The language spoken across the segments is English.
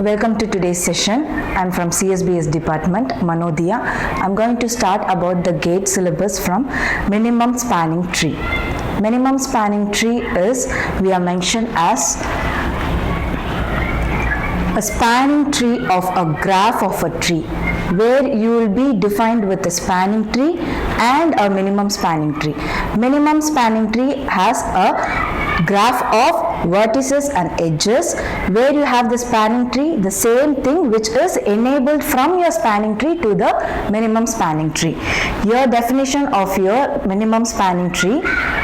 Welcome to today's session. I'm from CSBS department, Manodhiya. I'm going to start about the GATE syllabus from minimum spanning tree. Minimum spanning tree is, we are mentioned as a spanning tree of a graph of a tree, where you will be defined with a spanning tree and a minimum spanning tree. Minimum spanning tree has a graph of vertices and edges, where you have the spanning tree, the same thing which is enabled from your spanning tree to the minimum spanning tree. Your definition of your minimum spanning tree,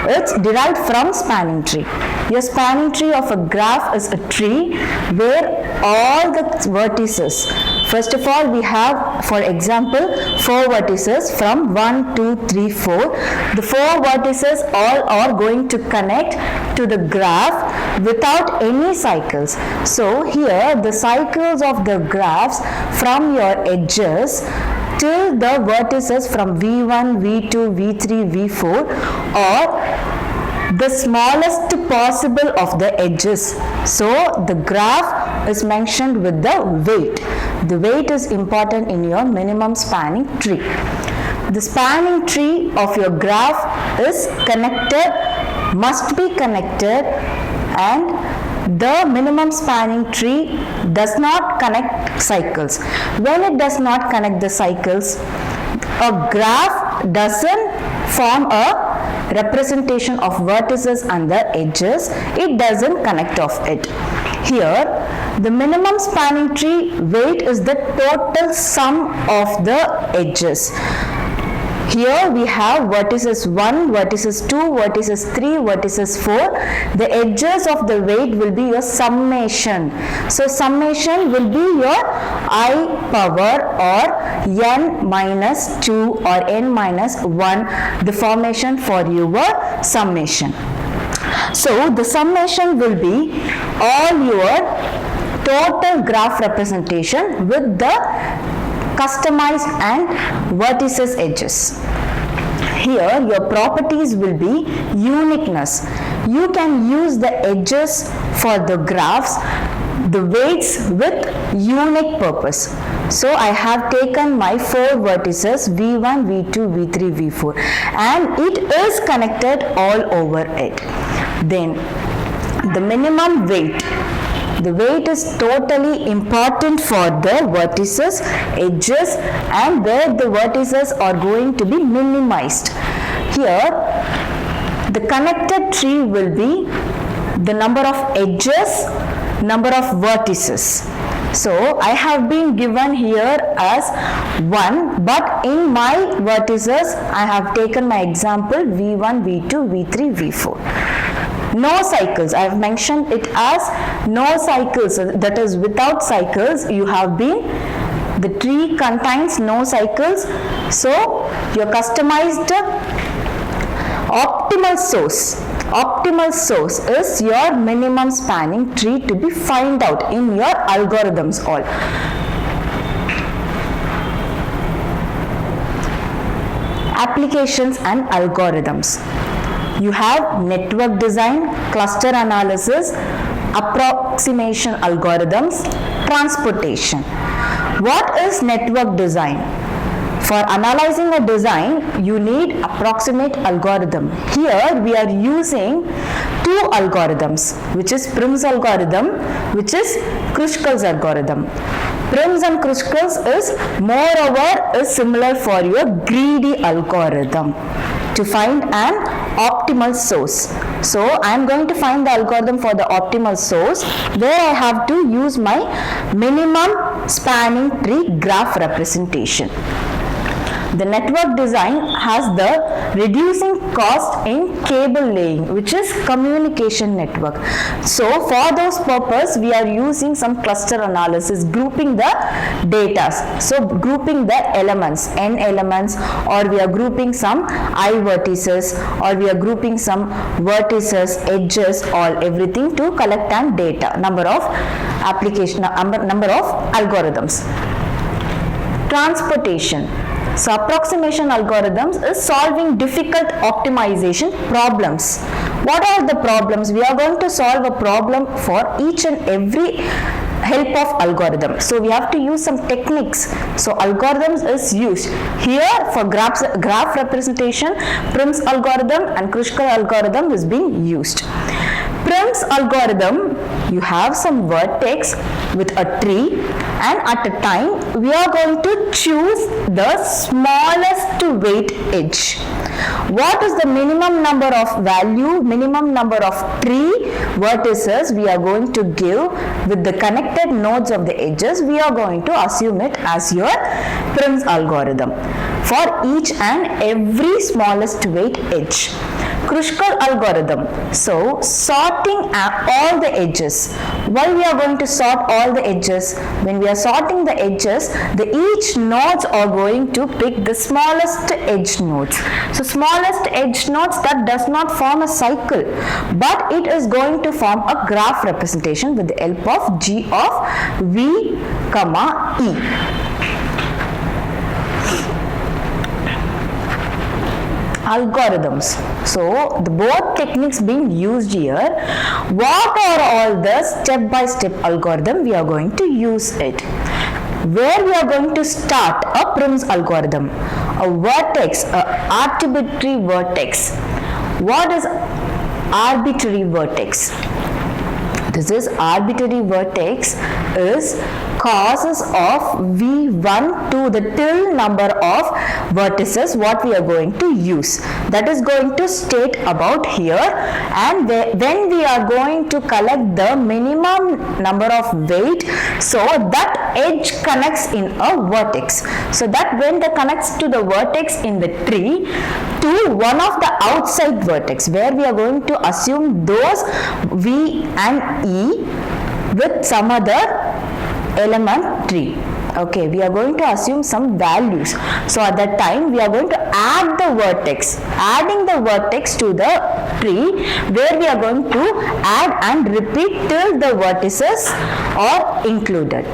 it's derived from spanning tree. Your spanning tree of a graph is a tree where all the vertices, first of all we have, for example, 4 vertices from 1, 2, 3, 4. The 4 vertices all are going to connect to the graph without any cycles. So here the cycles of the graphs from your edges till the vertices from V1, V2, V3, V4 are the smallest possible of the edges. So the graph is mentioned with the weight. The weight is important in your minimum spanning tree. The spanning tree of your graph is connected, must be connected, and the minimum spanning tree does not connect cycles. When it does not connect the cycles, a graph doesn't form a representation of vertices and the edges. It doesn't connect of it. Here the minimum spanning tree weight is the total sum of the edges. Here we have vertices 1, vertices 2, vertices 3, vertices 4. The edges of the weight will be your summation. So summation will be your I power or n minus 2 or n minus 1, the formation for your summation. So the summation will be all your total graph representation with the customized and vertices edges. Here your properties will be uniqueness. You can use the edges for the graphs, the weights with unique purpose. So I have taken my 4 vertices V1, V2, V3, V4 and it is connected all over it. Then the minimum weight. The weight is totally important for the vertices, edges, and where the vertices are going to be minimized. Here, the connected tree will be the number of edges, number of vertices. So, I have been given here as 1, but in my vertices, I have taken my example V1, V2, V3, V4. No cycles, I have mentioned it as no cycles, that is without cycles. You have been, the tree contains no cycles, so your customized optimal source. Optimal source is your minimum spanning tree to be found out in your algorithms all. Applications and algorithms. You have network design, cluster analysis, approximation algorithms, transportation. What is network design? For analyzing a design, you need approximate algorithm. Here we are using 2 algorithms, which is Prim's algorithm, which is Kruskal's algorithm. Prim's and Kruskal's is moreover is similar for your greedy algorithm to find an optimal source. So I am going to find the algorithm for the optimal source, where I have to use my minimum spanning tree graph representation. The network design has the reducing cost in cable laying, which is communication network. So for those purpose, we are using some cluster analysis, grouping the data. So grouping the elements, n elements, or we are grouping some I vertices, or we are grouping some vertices, edges, all everything to collect an data, number of application, number of algorithms. Transportation. So approximation algorithms is solving difficult optimization problems. What are the problems? We are going to solve a problem for each and every help of algorithm. So we have to use some techniques. So algorithms is used here for graph representation. Prim's algorithm and Kruskal algorithm is being used. Prim's algorithm, you have some vertex with a tree, and at a time we are going to choose the smallest weight edge. What is the minimum number of value, minimum number of tree vertices we are going to give with the connected nodes of the edges? We are going to assume it as your Prim's algorithm for each and every smallest weight edge. Kruskal algorithm. So sorting all the edges. Why we are going to sort all the edges? When we are sorting the edges, each nodes are going to pick the smallest edge nodes. So smallest edge nodes, that does not form a cycle, but it is going to form a graph representation with the help of G of V, E. Algorithms. So the both techniques being used here. What are all the step-by-step algorithm we are going to use it? Where we are going to start a Prim's algorithm? A vertex, a arbitrary vertex. What is arbitrary vertex? This is arbitrary vertex is causes of V1 to the till number of vertices what we are going to use. That is going to state about here, and when we are going to collect the minimum number of weight, so that edge connects in a vertex. So that when the connects to the vertex in the tree to one of the outside vertex where we are going to assume those V and E with some other element tree. Okay, we are going to assume some values. So at that time we are going to add the vertex, adding the vertex to the tree where we are going to add and repeat till the vertices are included.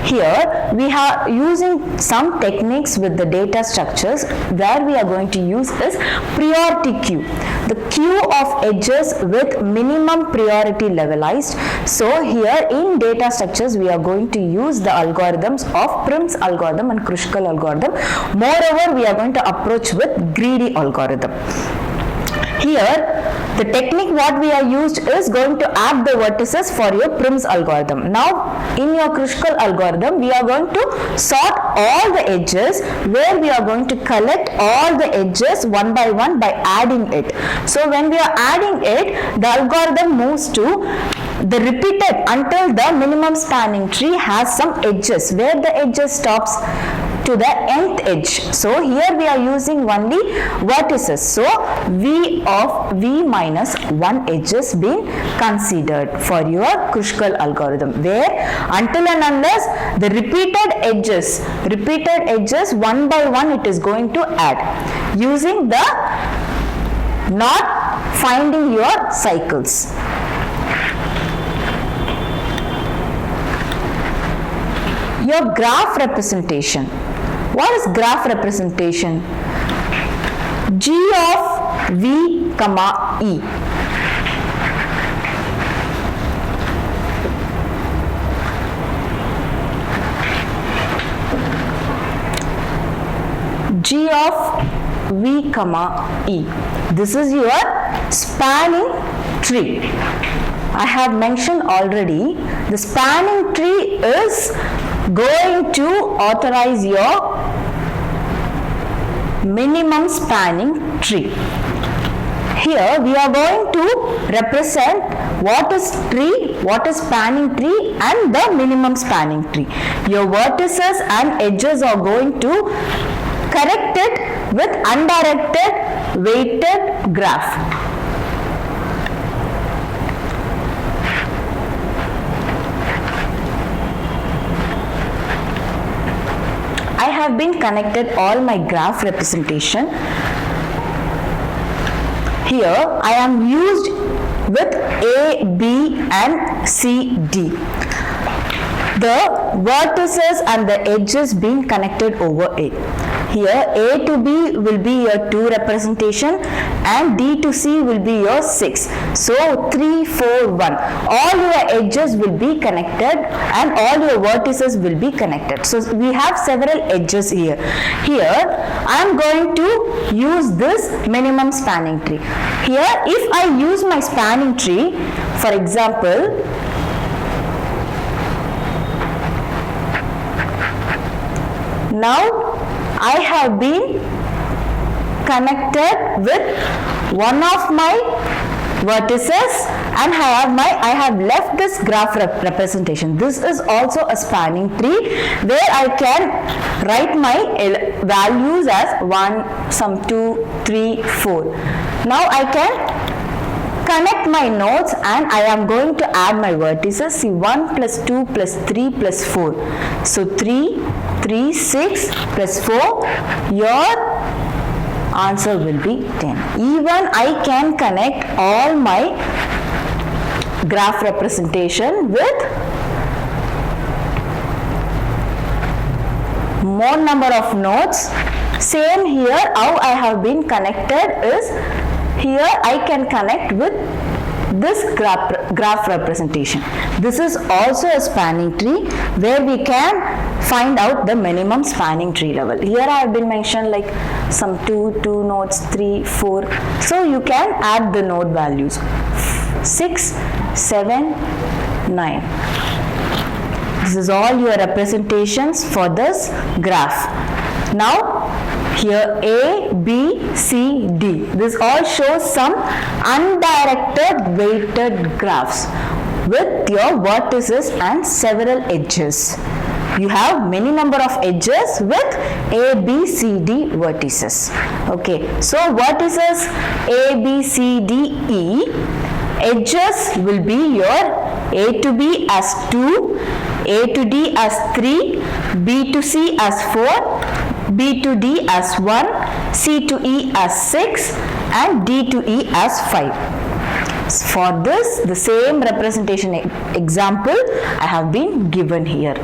Here we are using some techniques with the data structures where we are going to use is priority queue. The queue of edges with minimum priority levelized. So here in data structures we are going to use the algorithms of Prim's algorithm and Kruskal algorithm. Moreover, we are going to approach with greedy algorithm. Here the technique what we are used is going to add the vertices for your Prim's algorithm. Now in your Kruskal algorithm we are going to sort all the edges where we are going to collect all the edges one by one by adding it. So when we are adding it, the algorithm moves to the repeated until the minimum spanning tree has some edges where the edges stops to the nth edge. So here we are using only vertices. So V of V minus 1 edges being considered for your Kruskal algorithm, where until and unless the repeated edges one by one it is going to add using the not finding your cycles. Your graph representation. What is graph representation? G of V, E. G of V, E. This is your spanning tree. I have mentioned already, the spanning tree is going to authorize your minimum spanning tree. Here we are going to represent what is tree, what is spanning tree and the minimum spanning tree. Your vertices and edges are going to correct it with undirected weighted graph. I have been connected all my graph representation. Here I am used with A, B and C, D. The vertices and the edges being connected over it. Here A to B will be your 2 representation and D to C will be your 6. So 3, 4, 1. All your edges will be connected and all your vertices will be connected. So we have several edges here. Here I am going to use this minimum spanning tree. Here if I use my spanning tree, for example, now I have been connected with one of my vertices and I have left this graph representation. This is also a spanning tree where I can write my values as 1, some 2, 3, 4. Now I can connect my nodes and I am going to add my vertices. See, 1 plus 2 plus 3 plus 4. So 3, 3, 6 plus 4. Your answer will be 10. Even I can connect all my graph representation with more number of nodes. Same here, how I have been connected is here I can connect with this graph representation. This is also a spanning tree where we can find out the minimum spanning tree level. Here I have been mentioned like some 2 nodes, 3, 4. So you can add the node values 6, 7, 9. This is all your representations for this graph. Now here A, B, C, D. This all shows some undirected weighted graphs with your vertices and several edges. You have many number of edges with A, B, C, D vertices. Okay, so vertices A, B, C, D, E. Edges will be your A to B as 2, A to D as 3, B to C as 4, B to D as 1, C to E as 6 and D to E as 5. For this, the same representation example I have been given here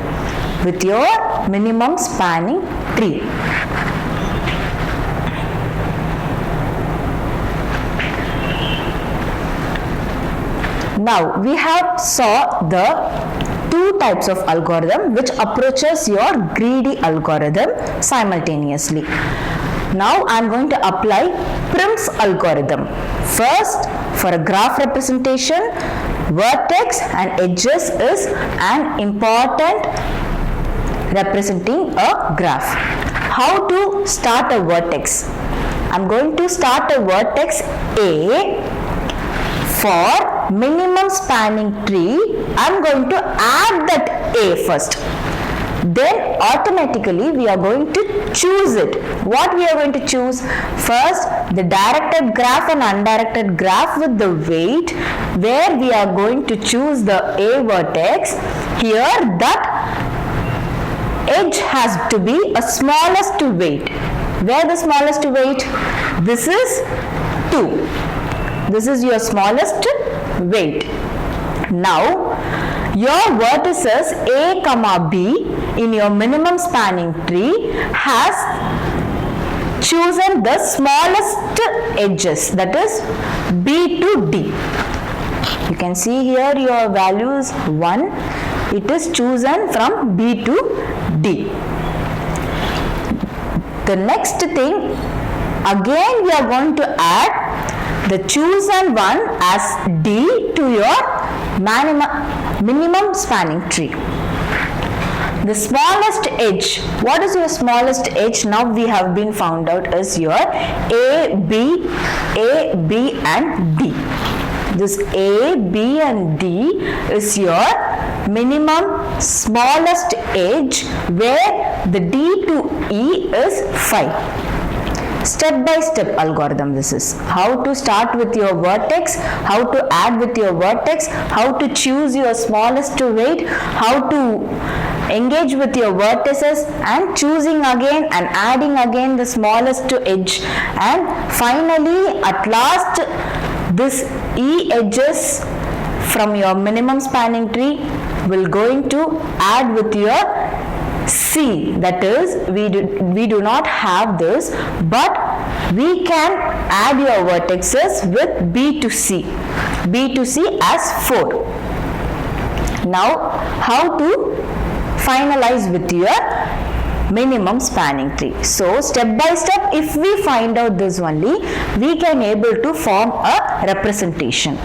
with your minimum spanning tree. Now we have saw the two types of algorithm which approaches your greedy algorithm simultaneously. Now I am going to apply Prim's algorithm. First, for a graph representation, vertex and edges is an important representing a graph. How to start a vertex? I am going to start a vertex A. For minimum spanning tree, I am going to add that A first. Then automatically we are going to choose it. What we are going to choose? First, the directed graph and undirected graph with the weight, where we are going to choose the A vertex. Here that edge has to be a smallest weight. Where the smallest weight? This is 2. This is your smallest weight. Now, your vertices A comma B in your minimum spanning tree has chosen the smallest edges, that is B to D. You can see here your value is 1. It is chosen from B to D. The next thing, again we are going to add the chosen one as D to your minimum spanning tree. The smallest edge, what is your smallest edge? Now we have been found out is your A, B and D. This A, B and D is your minimum smallest edge where the D to E is 5. Step by step algorithm this is. How to start with your vertex, how to add with your vertex, how to choose your smallest weight, how to engage with your vertices and choosing again and adding again the smallest edge, and finally at last this E edges from your minimum spanning tree will going to add with your C, that is we do not have this, but we can add your vertices with B to C as 4. Now how to finalize with your minimum spanning tree? So step by step, if we find out this only, we can able to form a representation.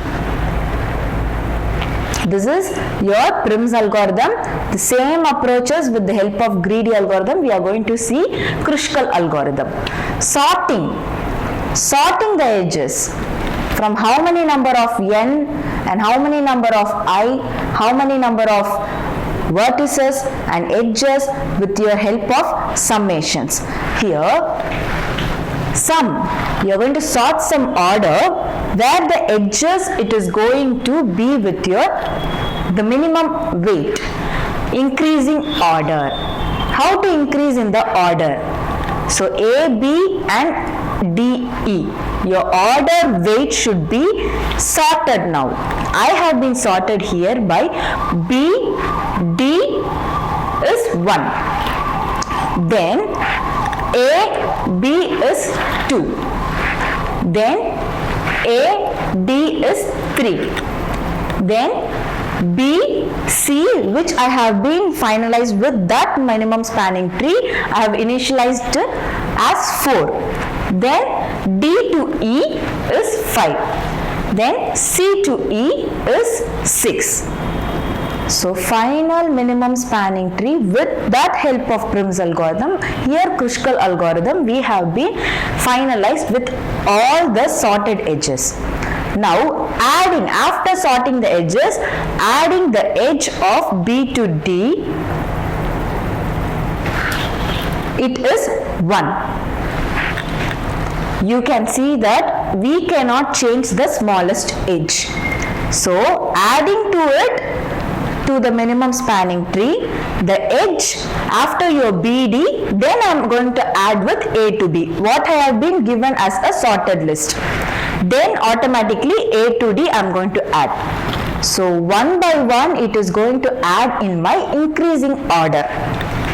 This is your Prim's algorithm. The same approaches with the help of greedy algorithm, we are going to see Kruskal algorithm. Sorting the edges from how many number of n and how many number of I, how many number of vertices and edges with your help of summations. Here you are going to sort some order where the edges it is going to be with the minimum weight, increasing order. How to increase in the order? So A, B and D, E. Your order weight should be sorted now. I have been sorted here by B, D is 1. Then A, B is 2. Then A, D is 3. Then B, C, which I have been finalized with that minimum spanning tree, I have initialized as 4. Then D to E is 5. Then C to E is 6. So final minimum spanning tree with that help of Prim's algorithm, here Kruskal algorithm, we have been finalized with all the sorted edges. Now after sorting the edges, adding the edge of B to D, it is 1. You can see that we cannot change the smallest edge. So adding to it, to the minimum spanning tree, the edge after your BD, then I am going to add with A to B, what I have been given as a sorted list. Then automatically A to D I am going to add. So one by one it is going to add in my increasing order.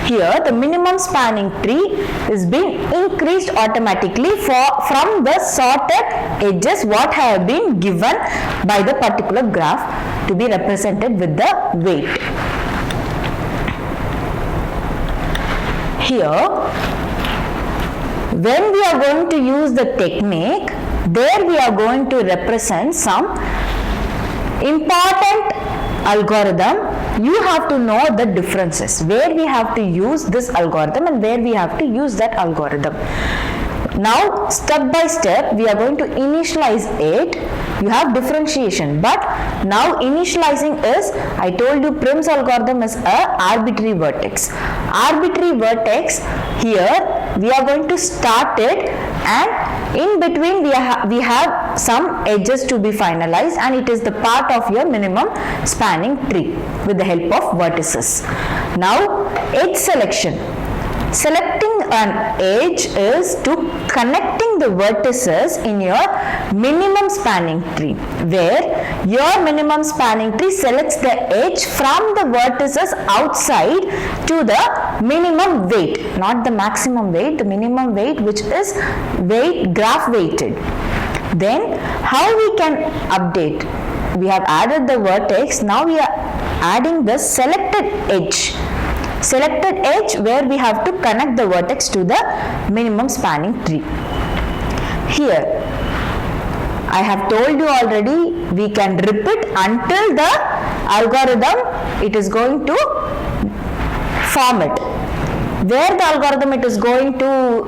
Here the minimum spanning tree is being increased automatically from the sorted edges what I have been given by the particular graph to be represented with the weight. Here when we are going to use the technique, there we are going to represent some important algorithm. You have to know the differences, where we have to use this algorithm and where we have to use that algorithm. Now step by step we are going to initialize it. You have differentiation, but now initializing is, I told you Prim's algorithm is a arbitrary vertex. Arbitrary vertex, here we are going to start it and in between we have some edges to be finalized, and it is the part of your minimum spanning tree with the help of vertices. Now edge selection. Selecting an edge is to connecting the vertices in your minimum spanning tree, where your minimum spanning tree selects the edge from the vertices outside to the minimum weight, not the maximum weight, the minimum weight, which is graph weighted. Then how we can update? We have added the vertex, now we are adding the selected edge. Selected edge where we have to connect the vertex to the minimum spanning tree. Here I have told you already, we can repeat until the algorithm it is going to form it. Where the algorithm it is going to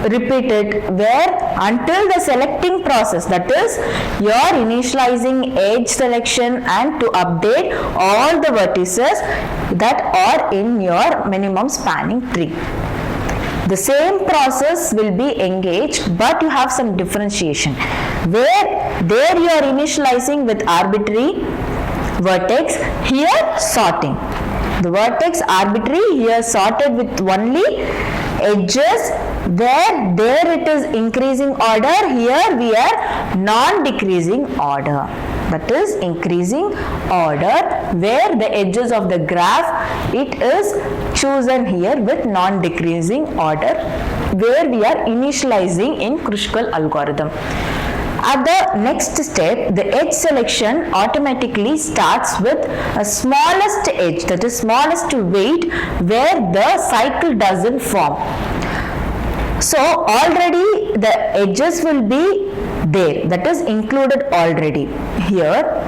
repeat it, where until the selecting process, that is your initializing edge selection and to update all the vertices that are in your minimum spanning tree. The same process will be engaged, but you have some differentiation, where there you are initializing with arbitrary vertex, here sorting. The vertex arbitrary, here sorted with only edges, where there it is increasing order, here we are non-decreasing order. that is increasing order, where the edges of the graph it is chosen here with non-decreasing order, where we are initializing in Kruskal algorithm. At the next step, the edge selection automatically starts with a smallest edge, that is smallest weight, where the cycle doesn't form. So already the edges will be there, that is included already here.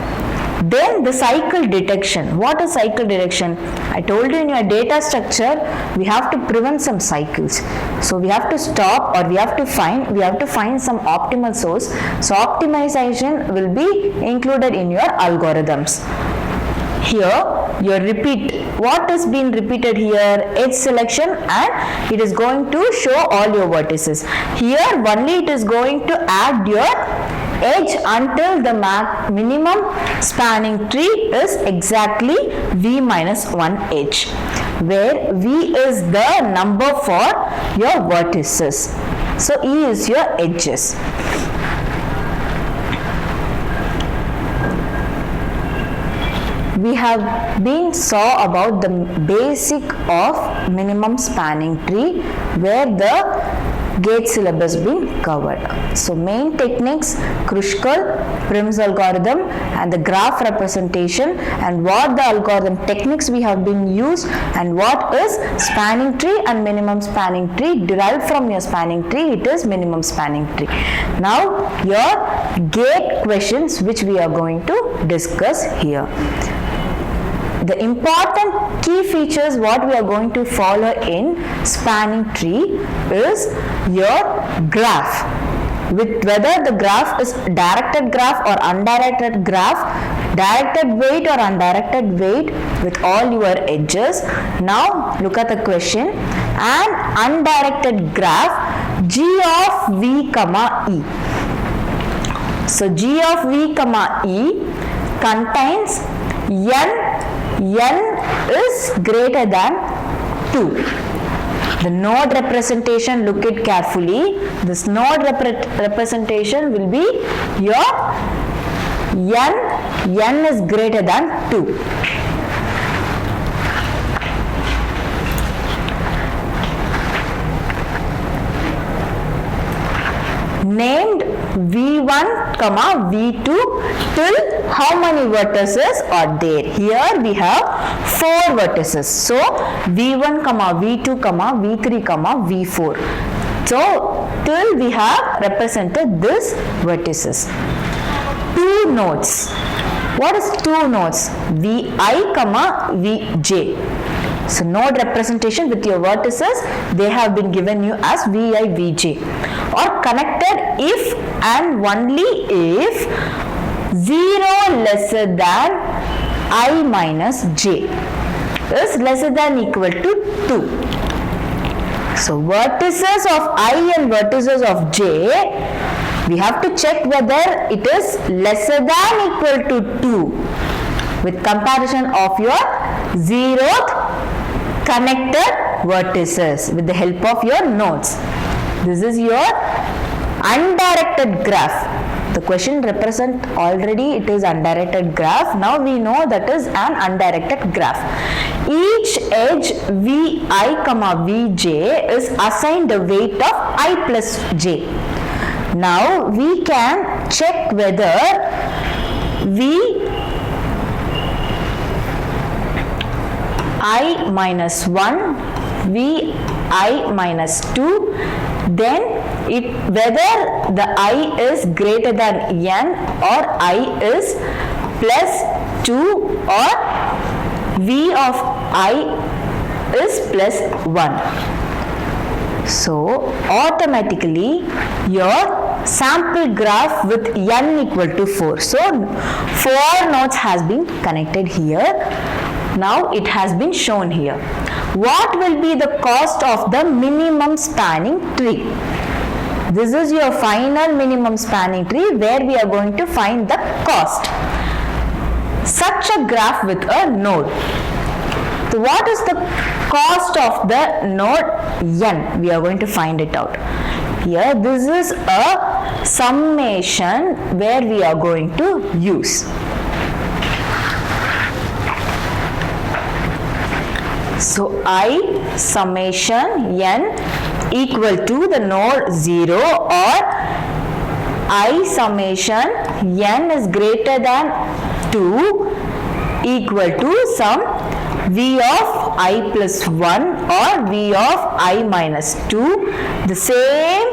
Then the cycle detection. What is cycle detection? I told you in your data structure we have to prevent some cycles. So we have to stop, or we have to find some optimal source. So optimization will be included in your algorithms. Here your repeat. What is being repeated here? Edge selection, and it is going to show all your vertices. Here only it is going to add your edge until the minimum spanning tree is exactly v minus 1 edge, where v is the number for your vertices. So e is your edges. We have been saw about the basic of minimum spanning tree, where the gate syllabus been covered. So main techniques, Kruskal, Prim's algorithm, and the graph representation, and what the algorithm techniques we have been used, and what is spanning tree and minimum spanning tree. Derived from your spanning tree, it is minimum spanning tree. Now your gate questions which we are going to discuss here. The important key features what we are going to follow in spanning tree is your graph, with whether the graph is directed graph or undirected graph, directed weight or undirected weight, with all your edges. Now look at the question. An undirected graph g of v comma e. So g of v comma e contains n is greater than 2. The node representation, look it carefully. This node representation will be your n is greater than 2. Named v1 comma v2 till how many vertices are there? Here we have 4 vertices. So v1 comma v2 comma v3 comma v4. So till we have represented this vertices. 2 nodes. What is 2 nodes? vi comma vj. So node representation with your vertices, they have been given you as vi vj, or connected if and only if 0 lesser than I minus j is lesser than equal to 2. So vertices of I and vertices of j, we have to check whether it is lesser than equal to 2 with comparison of your 0th connected vertices with the help of your nodes. This is your undirected graph. The question represent already it is undirected graph. Now we know that is an undirected graph. Each edge vi comma vj is assigned the weight of I plus j. Now we can check whether I minus 1, vi minus 2, then whether the I is greater than n or I is plus 2 or v of I is plus 1. So automatically your sample graph with n equal to 4. So 4 nodes has been connected here. Now it has been shown here. What will be the cost of the minimum spanning tree? This is your final minimum spanning tree where we are going to find the cost. Such a graph with a node. So what is the cost of the node n? We are going to find it out. Here this is a summation where we are going to use. So I summation n equal to the node 0, or I summation n is greater than 2 equal to some v of I plus 1 or v of I minus 2. The same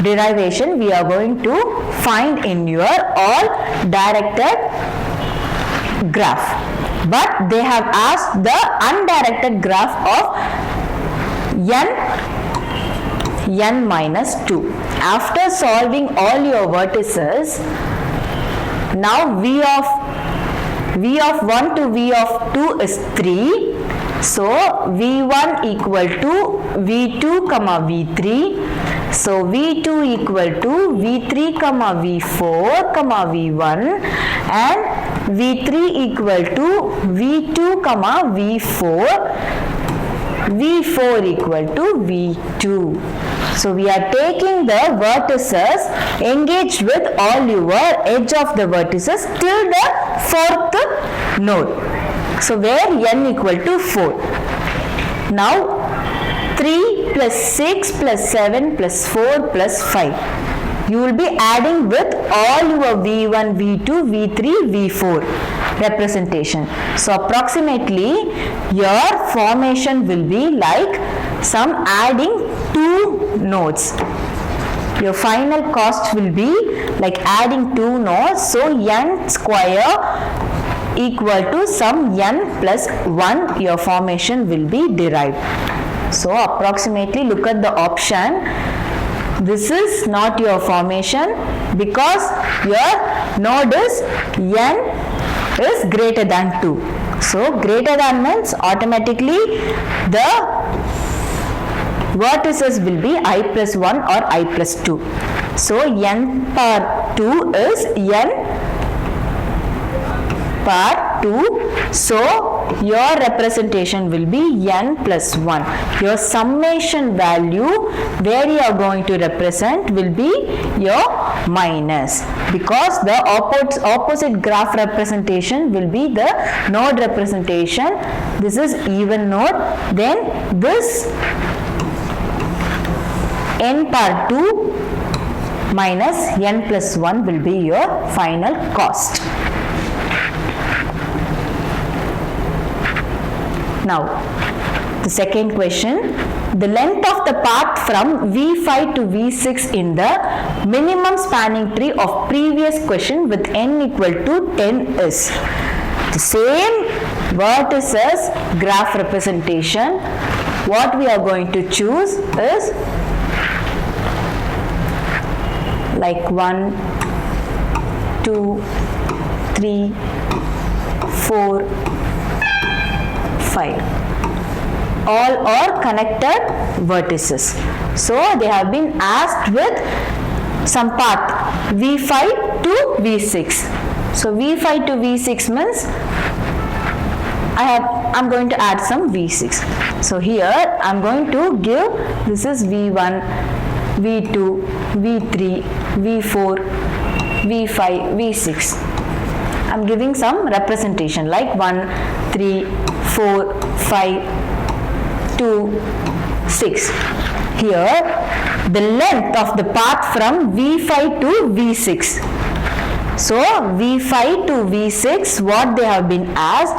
derivation we are going to find in your all directed graph, but they have asked the undirected graph of n minus 2. After solving all your vertices, now v of 1 to v of 2 is 3. So v1 equal to v2 comma v3. So v2 equal to v3 comma v4 comma v1, and v3 equal to v2 comma v4, v4 equal to v2. So we are taking the vertices engaged with all your edge of the vertices till the fourth node. So where n equal to 4. Now 3 plus 6 plus 7 plus 4 plus 5. You will be adding with all your v1, v2, v3, v4 representation. So approximately your formation will be like some adding 2 nodes. Your final cost will be like adding 2 nodes. So n square equal to some n plus 1, your formation will be derived. So approximately look at the option. This is not your formation because your node is n is greater than 2. So greater than means automatically the vertices will be I plus 1 or I plus 2. So n power 2 is n power 2. So your representation will be n plus 1. Your summation value where you are going to represent will be your minus, because the opposite graph representation will be the node representation. This is even node, then this n power 2 minus n plus 1 will be your final cost. Now the second question, the length of the path from V5 to V6 in the minimum spanning tree of previous question with n equal to 10 is. The same vertices graph representation. What we are going to choose is like 1, 2, 3, 4, 5. All are connected vertices. So they have been asked with some path V5 to V6. So V5 to V6 means I'm going to add some V6. So here I'm going to give, this is V1, V2, V3, V4, V5, V6. I'm giving some representation like 1, 3, 4, 5, 2, 6. Here the length of the path from V5 to V6. So V5 to V6, what they have been asked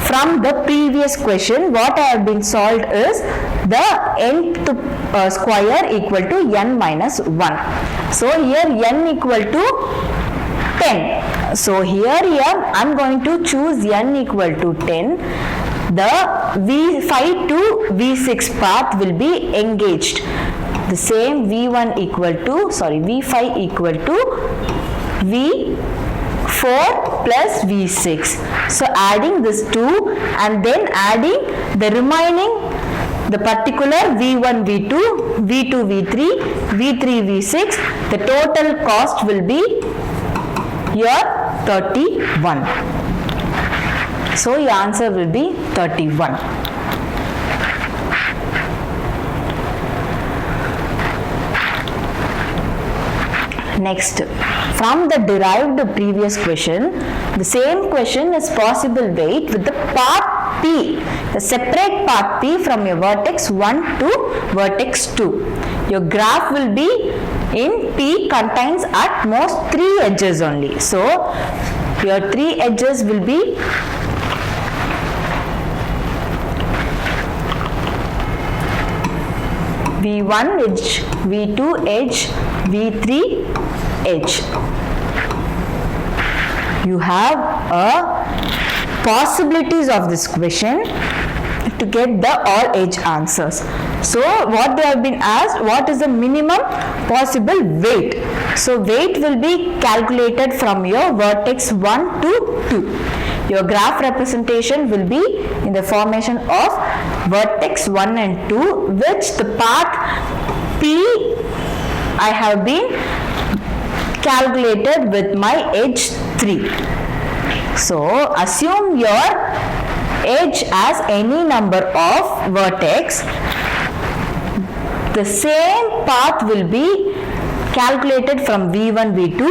from the previous question, what I have been solved is the nth square equal to n minus 1. So here n equal to 10. So here I'm going to choose n equal to 10. The V5 to V6 path will be engaged. The same V5 equal to V4 plus V6. So adding this 2 and then adding the remaining, the particular V1, V2, V2, V3, V3, V6, the total cost will be your 31. So your answer will be 31. Next, from the derived previous question, the same question is possible weight with the path P, the separate path P from your vertex 1 to vertex 2. Your graph will be in P contains at most 3 edges only. So, your 3 edges will be V1 edge, V2 edge, V3 edge. You have possibilities of this question to get the all edge answers. So what they have been asked, what is the minimum possible weight? So weight will be calculated from your vertex 1 to 2. Your graph representation will be in the formation of vertex 1 and 2, which the path P I have been calculated with my edge 3. So assume your edge as any number of vertex. The same path will be calculated from V1, V2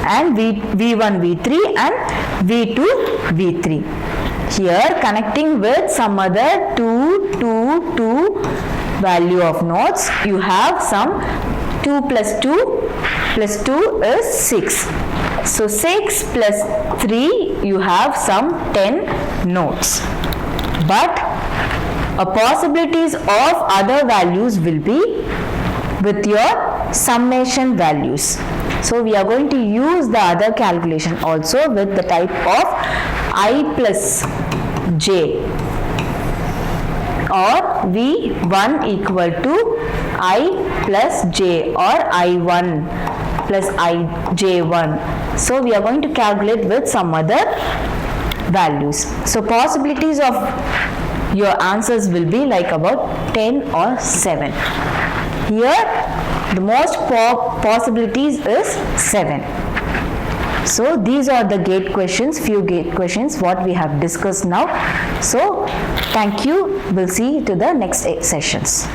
and V1, V3 and V2, V3. Here connecting with some other 2 value of nodes, you have some 2 plus 2 plus 2 is 6. So 6 plus 3 you have some 10 nodes. But possibilities of other values will be with your summation values. So we are going to use the other calculation also with the type of I plus j, or V1 equal to I plus j, or I1 plus ij1. So we are going to calculate with some other values. So possibilities of your answers will be like about 10 or 7. Here the most possibilities is 7. So these are the gate questions, few gate questions what we have discussed now. So thank you. We'll see you to the next sessions.